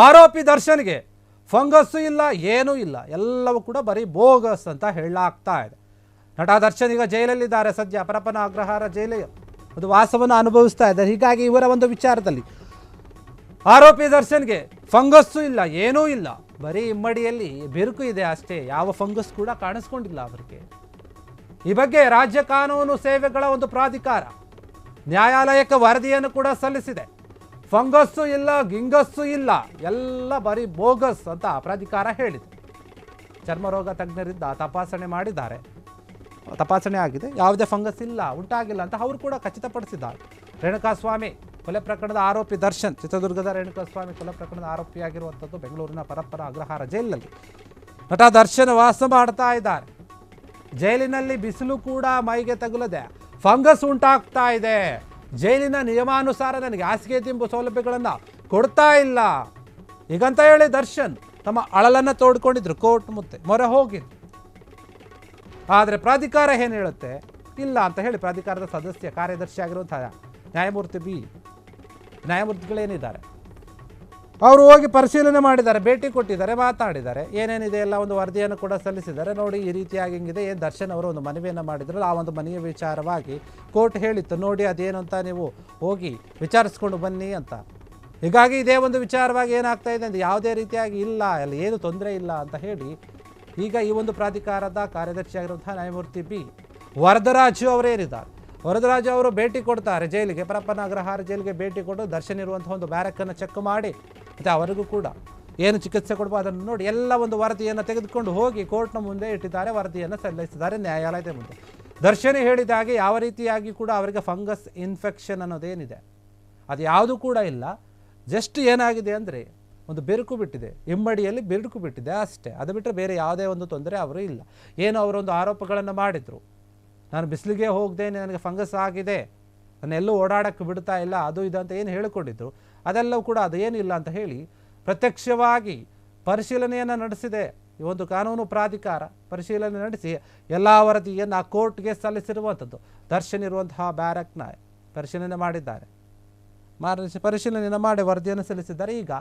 ಆರೋಪಿ ದರ್ಶನ್ಗೆ ಫಂಗಸ್ಸು ಇಲ್ಲ, ಏನೂ ಇಲ್ಲ, ಎಲ್ಲವೂ ಕೂಡ ಬರೀ ಬೋಗಸ್ ಅಂತ ಹೇಳಲಾಗ್ತಾ ಇದೆ. ನಟ ದರ್ಶನ್ ಈಗ ಜೈಲಲ್ಲಿದ್ದಾರೆ. ಸದ್ಯ ಪರಪ್ಪನ ಅಗ್ರಹಾರ ಜೈಲಿನ ಒಂದು ವಾಸವನ್ನು ಅನುಭವಿಸ್ತಾ ಇದ್ದಾರೆ. ಹೀಗಾಗಿ ಇವರ ಒಂದು ವಿಚಾರದಲ್ಲಿ ಆರೋಪಿ ದರ್ಶನ್ಗೆ ಫಂಗಸ್ಸು ಇಲ್ಲ, ಏನೂ ಇಲ್ಲ, ಬರೀ ಇಮ್ಮಡಿಯಲ್ಲಿ ಬಿರುಕು ಇದೆ ಅಷ್ಟೇ, ಯಾವ ಫಂಗಸ್ ಕೂಡ ಕಾಣಿಸ್ಕೊಂಡಿಲ್ಲ ಅವರಿಗೆ. ಈ ಬಗ್ಗೆ ರಾಜ್ಯ ಕಾನೂನು ಸೇವೆಗಳ ಒಂದು ಪ್ರಾಧಿಕಾರ ನ್ಯಾಯಾಲಯಕ್ಕೆ ವರದಿಯನ್ನು ಕೂಡ ಸಲ್ಲಿಸಿದೆ. ಫಂಗಸ್ಸು ಇಲ್ಲ, ಗಿಂಗಸ್ಸು ಇಲ್ಲ, ಎಲ್ಲ ಬರೀ ಬೋಗಸ್ ಅಂತ ಪ್ರಾಧಿಕಾರ ಹೇಳಿದೆ. ಚರ್ಮರೋಗ ತಜ್ಞರಿಂದ ತಪಾಸಣೆ ಆಗಿದೆ, ಯಾವುದೇ ಫಂಗಸ್ ಇಲ್ಲ, ಉಂಟಾಗಿಲ್ಲ ಅಂತ ಅವರು ಕೂಡ ಖಚಿತಪಡಿಸಿದ್ದಾರೆ. ರೇಣುಕಾಸ್ವಾಮಿ ಕೊಲೆ ಪ್ರಕರಣದ ಆರೋಪಿ ದರ್ಶನ್, ಚಿತ್ರದುರ್ಗದ ರೇಣುಕಾಸ್ವಾಮಿ ಕೊಲೆ ಪ್ರಕರಣದ ಆರೋಪಿಯಾಗಿರುವಂಥದ್ದು ಬೆಂಗಳೂರಿನ ಪರಪ್ಪನ ಅಗ್ರಹಾರ ಜೈಲಿನಲ್ಲಿ ನಟ ದರ್ಶನ್ ವಾಸ ಮಾಡ್ತಾ ಇದ್ದಾರೆ. ಜೈಲಿನಲ್ಲಿ ಬಿಸಿಲು ಕೂಡ ಮೈಗೆ ತಗುಲದೆ ಫಂಗಸ್ ಉಂಟಾಗ್ತಾ ಇದೆ. ಜೈಲಿನ ನಿಯಮಾನುಸಾರ ನನಗೆ ಹಾಸಿಗೆ ದಿಂಬು ಸೌಲಭ್ಯಗಳನ್ನು ಕೊಡ್ತಾ ಇಲ್ಲ ಈಗಂತ ಹೇಳಿ ದರ್ಶನ್ ತಮ್ಮ ಅಳಲನ್ನು ತೋಡ್ಕೊಂಡಿದ್ರು. ಕೋರ್ಟ್ ಮುಂದೆ ಮೊರೆ ಹೋಗಿದ್ರು. ಆದರೆ ಪ್ರಾಧಿಕಾರ ಏನು ಹೇಳುತ್ತೆ? ಇಲ್ಲ ಅಂತ ಹೇಳಿ ಪ್ರಾಧಿಕಾರದ ಸದಸ್ಯ ಕಾರ್ಯದರ್ಶಿ ಆಗಿರುವಂತಹ ನ್ಯಾಯಮೂರ್ತಿಗಳೇನಿದ್ದಾರೆ ಅವರು ಹೋಗಿ ಪರಿಶೀಲನೆ ಮಾಡಿದ್ದಾರೆ, ಭೇಟಿ ಕೊಟ್ಟಿದ್ದಾರೆ, ಮಾತಾಡಿದ್ದಾರೆ, ಏನೇನಿದೆ ಎಲ್ಲ ಒಂದು ವರದಿಯನ್ನು ಕೂಡ ಸಲ್ಲಿಸಿದ್ದಾರೆ. ನೋಡಿ ಈ ರೀತಿಯಾಗಿ ಹಿಂಗಿದೆ, ಏನು ದರ್ಶನ್ ಅವರು ಒಂದು ಮನವಿಯನ್ನು ಮಾಡಿದ್ರು, ಆ ಒಂದು ಮನೆಯ ವಿಚಾರವಾಗಿ ಕೋರ್ಟ್ ಹೇಳಿತ್ತು, ನೋಡಿ ಅದೇನು ಅಂತ ನೀವು ಹೋಗಿ ವಿಚಾರಿಸ್ಕೊಂಡು ಬನ್ನಿ ಅಂತ. ಹೀಗಾಗಿ ಇದೇ ಒಂದು ವಿಚಾರವಾಗಿ ಏನಾಗ್ತಾ ಇದೆ ಅಂದರೆ ಯಾವುದೇ ರೀತಿಯಾಗಿ ಇಲ್ಲ, ಅಲ್ಲಿ ಏನು ತೊಂದರೆ ಇಲ್ಲ ಅಂತ ಹೇಳಿ ಈಗ ಈ ಒಂದು ಪ್ರಾಧಿಕಾರದ ಕಾರ್ಯದರ್ಶಿಯಾಗಿರುವಂತಹ ನ್ಯಾಯಮೂರ್ತಿ ಬಿ ವರದರಾಜು ಅವರೇನಿದ್ದಾರೆ, ವರದರಾಜು ಅವರು ಭೇಟಿ ಕೊಡ್ತಾರೆ ಜೈಲಿಗೆ, ಪರಪ್ಪನ ಅಗ್ರಹಾರ ಜೈಲಿಗೆ ಭೇಟಿ ಕೊಟ್ಟು ದರ್ಶನ್ ಇರುವಂತಹ ಒಂದು ಬ್ಯಾರಕ್ಕನ್ನು ಚೆಕ್ ಮಾಡಿ ಮತ್ತು ಅವರಿಗೂ ಕೂಡ ಏನು ಚಿಕಿತ್ಸೆ ಕೊಡಬಹುದು ಅದನ್ನು ನೋಡಿ ಎಲ್ಲ ಒಂದು ವರದಿಯನ್ನು ತೆಗೆದುಕೊಂಡು ಹೋಗಿ ಕೋರ್ಟ್ನ ಮುಂದೆ ಇಟ್ಟಿದ್ದಾರೆ. ವರದಿಯನ್ನು ಸಲ್ಲಿಸಿದ್ದಾರೆ ನ್ಯಾಯಾಲಯದ ಮುಂದೆ. ದರ್ಶನ್ ಹೇಳಿದ ಹಾಗೆ ಯಾವ ರೀತಿಯಾಗಿ ಕೂಡ ಅವರಿಗೆ ಫಂಗಸ್ ಇನ್ಫೆಕ್ಷನ್ ಅನ್ನೋದೇನಿದೆ ಅದು ಯಾವುದೂ ಕೂಡ ಇಲ್ಲ. ಜಸ್ಟ್ ಏನಾಗಿದೆ ಅಂದರೆ ಒಂದು ಬೆರುಕು ಬಿಟ್ಟಿದೆ, ಇಮ್ಮಡಿಯಲ್ಲಿ ಬೆರುಕು ಬಿಟ್ಟಿದೆ ಅಷ್ಟೇ. ಅದು ಬಿಟ್ಟರೆ ಬೇರೆ ಯಾವುದೇ ಒಂದು ತೊಂದರೆ ಅವರು ಇಲ್ಲ. ಏನು ಅವರೊಂದು ಆರೋಪಗಳನ್ನು ಮಾಡಿದರು, ನಾನು ಬಿಸಿಲಿಗೆ ಹೋಗದೇನೆ ನನಗೆ ಫಂಗಸ್ ಆಗಿದೆ, ನನ್ನೆಲ್ಲೂ ಓಡಾಡೋಕ್ಕೆ ಬಿಡ್ತಾ ಇಲ್ಲ, ಅದು ಇದು ಅಂತ ಏನು ಹೇಳಿಕೊಂಡಿದ್ರು ಅದೆಲ್ಲವೂ ಕೂಡ ಅದೇನು ಇಲ್ಲ ಅಂತ ಹೇಳಿ ಪ್ರತ್ಯಕ್ಷವಾಗಿ ಪರಿಶೀಲನೆಯನ್ನು ನಡೆಸಿದೆ ಈ ಒಂದು ಕಾನೂನು ಪ್ರಾಧಿಕಾರ. ಪರಿಶೀಲನೆ ನಡೆಸಿ ಎಲ್ಲ ವರದಿಯನ್ನು ಕೋರ್ಟ್ಗೆ ಸಲ್ಲಿಸಿರುವಂಥದ್ದು. ದರ್ಶನ್ ಇರುವಂತಹ ಬ್ಯಾರಕ್ನ ಪರಿಶೀಲನೆ ಮಾಡಿದ್ದಾರೆ, ಪರಿಶೀಲನೆಯನ್ನು ಮಾಡಿ ವರದಿಯನ್ನು ಸಲ್ಲಿಸಿದ್ದಾರೆ. ಈಗ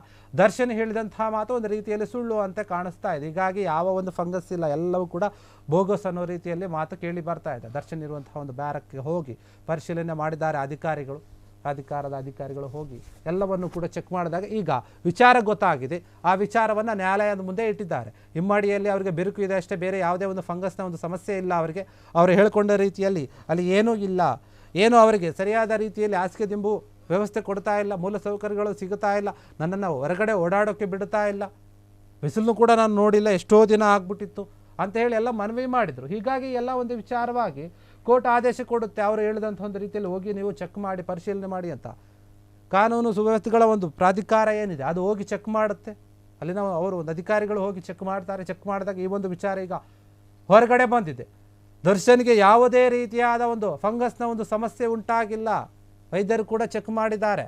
ದರ್ಶನ್ ಹೇಳಿದಂತಹ ಮಾತು ಒಂದು ರೀತಿಯಲ್ಲಿ ಸುಳ್ಳು ಅಂತ ಕಾಣಿಸ್ತಾ ಇದೆ. ಹೀಗಾಗಿ ಯಾವ ಒಂದು ಫಂಗಸ್ ಇಲ್ಲ, ಎಲ್ಲವೂ ಕೂಡ ಬೋಗಸ್ ಅನ್ನೋ ರೀತಿಯಲ್ಲಿ ಮಾತು ಕೇಳಿ ಬರ್ತಾ ಇದೆ. ದರ್ಶನ್ ಇರುವಂತಹ ಒಂದು ಬ್ಯಾರಕ್ಗೆ ಹೋಗಿ ಪರಿಶೀಲನೆ ಮಾಡಿದ್ದಾರೆ ಅಧಿಕಾರಿಗಳು, ಪ್ರಾಧಿಕಾರದ ಅಧಿಕಾರಿಗಳು ಹೋಗಿ ಎಲ್ಲವನ್ನು ಕೂಡ ಚೆಕ್ ಮಾಡಿದಾಗ ಈಗ ವಿಚಾರ ಗೊತ್ತಾಗಿದೆ. ಆ ವಿಚಾರವನ್ನು ನ್ಯಾಯಾಲಯದ ಮುಂದೆ ಇಟ್ಟಿದ್ದಾರೆ. ಇಮ್ಮಡಿಯಲ್ಲಿ ಅವರಿಗೆ ಬಿರುಕು ಇದೆ ಅಷ್ಟೇ, ಬೇರೆ ಯಾವುದೇ ಒಂದು ಫಂಗಸ್ನ ಒಂದು ಸಮಸ್ಯೆ ಇಲ್ಲ ಅವರಿಗೆ. ಅವರು ಹೇಳಿಕೊಂಡ ರೀತಿಯಲ್ಲಿ ಅಲ್ಲಿ ಏನೂ ಇಲ್ಲ, ಏನು ಅವರಿಗೆ ಸರಿಯಾದ ರೀತಿಯಲ್ಲಿ ಹಾಸಿಗೆ ದಿಂಬು ವ್ಯವಸ್ಥೆ ಕೊಡ್ತಾ ಇಲ್ಲ, ಮೂಲ ಸೌಕರ್ಯಗಳು ಸಿಗುತ್ತಾ ಇಲ್ಲ, ನನ್ನನ್ನು ಹೊರಗಡೆ ಓಡಾಡೋಕ್ಕೆ ಬಿಡ್ತಾ ಇಲ್ಲ, ಬಿಸಿಲನ್ನು ಕೂಡ ನಾನು ನೋಡಿಲ್ಲ, ಎಷ್ಟೋ ದಿನ ಆಗ್ಬಿಟ್ಟಿತ್ತು ಅಂತ ಹೇಳಿ ಎಲ್ಲ ಮನವಿ ಮಾಡಿದರು. ಹೀಗಾಗಿ ಎಲ್ಲ ಒಂದು ವಿಚಾರವಾಗಿ ಕೋರ್ಟ್ ಆದೇಶ ಕೊಡುತ್ತೆ, ಅವರು ಹೇಳಿದಂಥ ಒಂದು ರೀತಿಯಲ್ಲಿ ಹೋಗಿ ನೀವು ಚೆಕ್ ಮಾಡಿ ಪರಿಶೀಲನೆ ಮಾಡಿ ಅಂತ. ಕಾನೂನು ಸುವ್ಯವಸ್ಥೆಗಳ ಒಂದು ಪ್ರಾಧಿಕಾರ ಏನಿದೆ ಅದು ಹೋಗಿ ಚೆಕ್ ಮಾಡುತ್ತೆ. ಅಲ್ಲಿನ ಅವರು ಒಂದು ಅಧಿಕಾರಿಗಳು ಹೋಗಿ ಚೆಕ್ ಮಾಡ್ತಾರೆ. ಚೆಕ್ ಮಾಡಿದಾಗ ಈ ಒಂದು ವಿಚಾರ ಈಗ ಹೊರಗಡೆ ಬಂದಿದೆ. ದರ್ಶನ್ಗೆ ಯಾವುದೇ ರೀತಿಯಾದ ಒಂದು ಫಂಗಸ್ನ ಒಂದು ಸಮಸ್ಯೆ ಉಂಟಾಗಿಲ್ಲ, ವೈದ್ಯರು ಕೂಡ ಚೆಕ್ ಮಾಡಿದ್ದಾರೆ.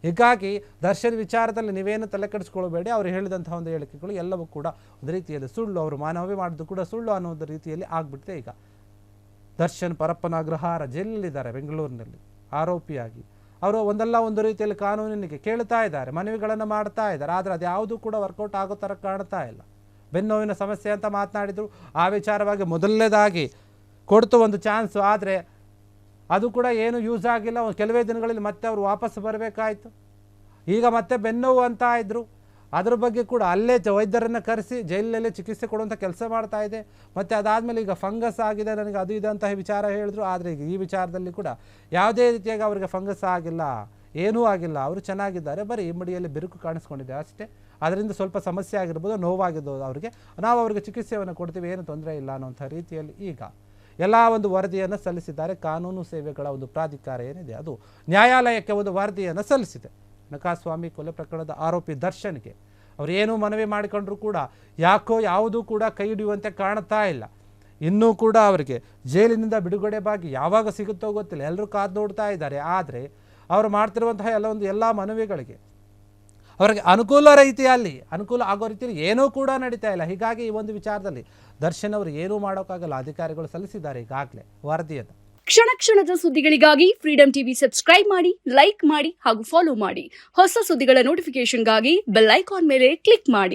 ಹೀಗಾಗಿ ದರ್ಶನ್ ವಿಚಾರದಲ್ಲಿ ನೀವೇನು ತಲೆ ಕೆಡಿಸ್ಕೊಳ್ಬೇಡಿ, ಅವರು ಹೇಳಿದಂತಹ ಒಂದು ಹೇಳಿಕೆಗಳು ಎಲ್ಲವೂ ಕೂಡ ಒಂದು ರೀತಿಯಲ್ಲಿ ಸುಳ್ಳು, ಅವರು ಮಾನವೇ ಮಾಡಿದ್ದು ಕೂಡ ಸುಳ್ಳು ಅನ್ನೋ ಒಂದು ರೀತಿಯಲ್ಲಿ ಆಗ್ಬಿಡುತ್ತೆ. ಈಗ ದರ್ಶನ್ ಪರಪ್ಪನ ಅಗ್ರಹಾರ ಜೈಲಲ್ಲಿದ್ದಾರೆ ಬೆಂಗಳೂರಿನಲ್ಲಿ ಆರೋಪಿಯಾಗಿ. ಅವರು ಒಂದಲ್ಲ ಒಂದು ರೀತಿಯಲ್ಲಿ ಕಾನೂನಿನಿಗೆ ಕೇಳ್ತಾ ಇದ್ದಾರೆ, ಮನವಿಗಳನ್ನು ಮಾಡ್ತಾ ಇದ್ದಾರೆ. ಆದರೆ ಅದು ಯಾವುದೂ ಕೂಡ ವರ್ಕೌಟ್ ಆಗೋ ಥರ ಕಾಣ್ತಾ ಇಲ್ಲ. ಬೆನ್ನೋವಿನ ಸಮಸ್ಯೆ ಅಂತ ಮಾತನಾಡಿದರು, ಆ ವಿಚಾರವಾಗಿ ಮೊದಲನೇದಾಗಿ ಕೊಡ್ತು ಒಂದು ಚಾನ್ಸು, ಆದರೆ ಅದು ಕೂಡ ಏನು ಯೂಸ್ ಆಗಿಲ್ಲ. ಒಂದು ಕೆಲವೇ ದಿನಗಳಲ್ಲಿ ಮತ್ತೆ ಅವರು ವಾಪಸ್ ಬರಬೇಕಾಯಿತು. ಈಗ ಮತ್ತೆ ಬೆನ್ನೋವು ಅಂತ ಇದ್ದರು, ಅದ್ರ ಬಗ್ಗೆ ಕೂಡ ಅಲ್ಲೇ ವೈದ್ಯರನ್ನು ಕರೆಸಿ ಜೈಲಿನಲ್ಲೇ ಚಿಕಿತ್ಸೆ ಕೊಡುವಂಥ ಕೆಲಸ ಮಾಡ್ತಾ ಇದೆ. ಮತ್ತು ಅದಾದಮೇಲೆ ಈಗ ಫಂಗಸ್ ಆಗಿದೆ ನನಗೆ, ಅದು ಇದೆ ಅಂತ ವಿಚಾರ ಹೇಳಿದ್ರು. ಆದರೆ ಈಗ ಈ ವಿಚಾರದಲ್ಲಿ ಕೂಡ ಯಾವುದೇ ರೀತಿಯಾಗಿ ಅವರಿಗೆ ಫಂಗಸ್ ಆಗಿಲ್ಲ, ಏನೂ ಆಗಿಲ್ಲ, ಅವರು ಚೆನ್ನಾಗಿದ್ದಾರೆ, ಬರೀ ಇಮ್ಮಡಿಯಲ್ಲಿ ಬಿರುಕು ಕಾಣಿಸ್ಕೊಂಡಿದೆ ಅಷ್ಟೇ. ಅದರಿಂದ ಸ್ವಲ್ಪ ಸಮಸ್ಯೆ ಆಗಿರ್ಬೋದು, ನೋವಾಗಿರ್ಬೋದು ಅವರಿಗೆ, ನಾವು ಅವರಿಗೆ ಚಿಕಿತ್ಸೆಯನ್ನು ಕೊಡ್ತೀವಿ, ಏನು ತೊಂದರೆ ಇಲ್ಲ ಅನ್ನೋಂಥ ರೀತಿಯಲ್ಲಿ ಈಗ ಎಲ್ಲ ಒಂದು ವರದಿಯನ್ನು ಸಲ್ಲಿಸಿದ್ದಾರೆ. ಕಾನೂನು ಸೇವೆಗಳ ಒಂದು ಪ್ರಾಧಿಕಾರ ಏನಿದೆ ಅದು ನ್ಯಾಯಾಲಯಕ್ಕೆ ಒಂದು ವರದಿಯನ್ನು ಸಲ್ಲಿಸಿದೆ. ರೇಣುಕಾಸ್ವಾಮಿ ಕೊಲೆ ಪ್ರಕರಣದ ಆರೋಪಿ ದರ್ಶನ್ಗೆ ಅವರು ಏನೂ ಮನವಿ ಮಾಡಿಕೊಂಡ್ರೂ ಕೂಡ ಯಾಕೋ ಯಾವುದೂ ಕೂಡ ಕೈ ಹಿಡಿಯುವಂತೆ ಕಾಣ್ತಾ ಇಲ್ಲ. ಇನ್ನೂ ಕೂಡ ಅವರಿಗೆ ಜೈಲಿನಿಂದ ಬಿಡುಗಡೆ ಬಾಗಿ ಯಾವಾಗ ಸಿಗುತ್ತೋ ಗೊತ್ತಿಲ್ಲ, ಎಲ್ಲರೂ ಕಾದು ನೋಡ್ತಾ ಇದ್ದಾರೆ. ಆದರೆ ಅವರು ಮಾಡ್ತಿರುವಂತಹ ಎಲ್ಲ ಮನವಿಗಳಿಗೆ ಅವರಿಗೆ ಅನುಕೂಲ ಆಗೋ ರೀತಿಯಲ್ಲಿ ಏನೂ ಕೂಡ ನಡೀತಾ ಇಲ್ಲ. ಹೀಗಾಗಿ ಈ ಒಂದು ವಿಚಾರದಲ್ಲಿ ದರ್ಶನ್ ಅವರು ಏನೂ ಮಾಡೋಕ್ಕಾಗಲ್ಲ, ಅಧಿಕಾರಿಗಳು ಸಲ್ಲಿಸಿದ್ದಾರೆ ಈಗಾಗಲೇ ವರದಿಯನ್ನು. ಕ್ಷಣ ಕ್ಷಣದ ಸುದ್ದಿಗಳಿಗಾಗಿ ಫ್ರೀಡಂ ಟಿವಿ ಸಬ್ಸ್ಕ್ರೈಬ್ ಮಾಡಿ, ಲೈಕ್ ಮಾಡಿ ಹಾಗೂ ಫಾಲೋ ಮಾಡಿ. ಹೊಸ ಸುದ್ದಿಗಳ ನೋಟಿಫಿಕೇಶನ್ಗಾಗಿ ಬೆಲ್ ಐಕಾನ್ ಮೇಲೆ ಕ್ಲಿಕ್ ಮಾಡಿ.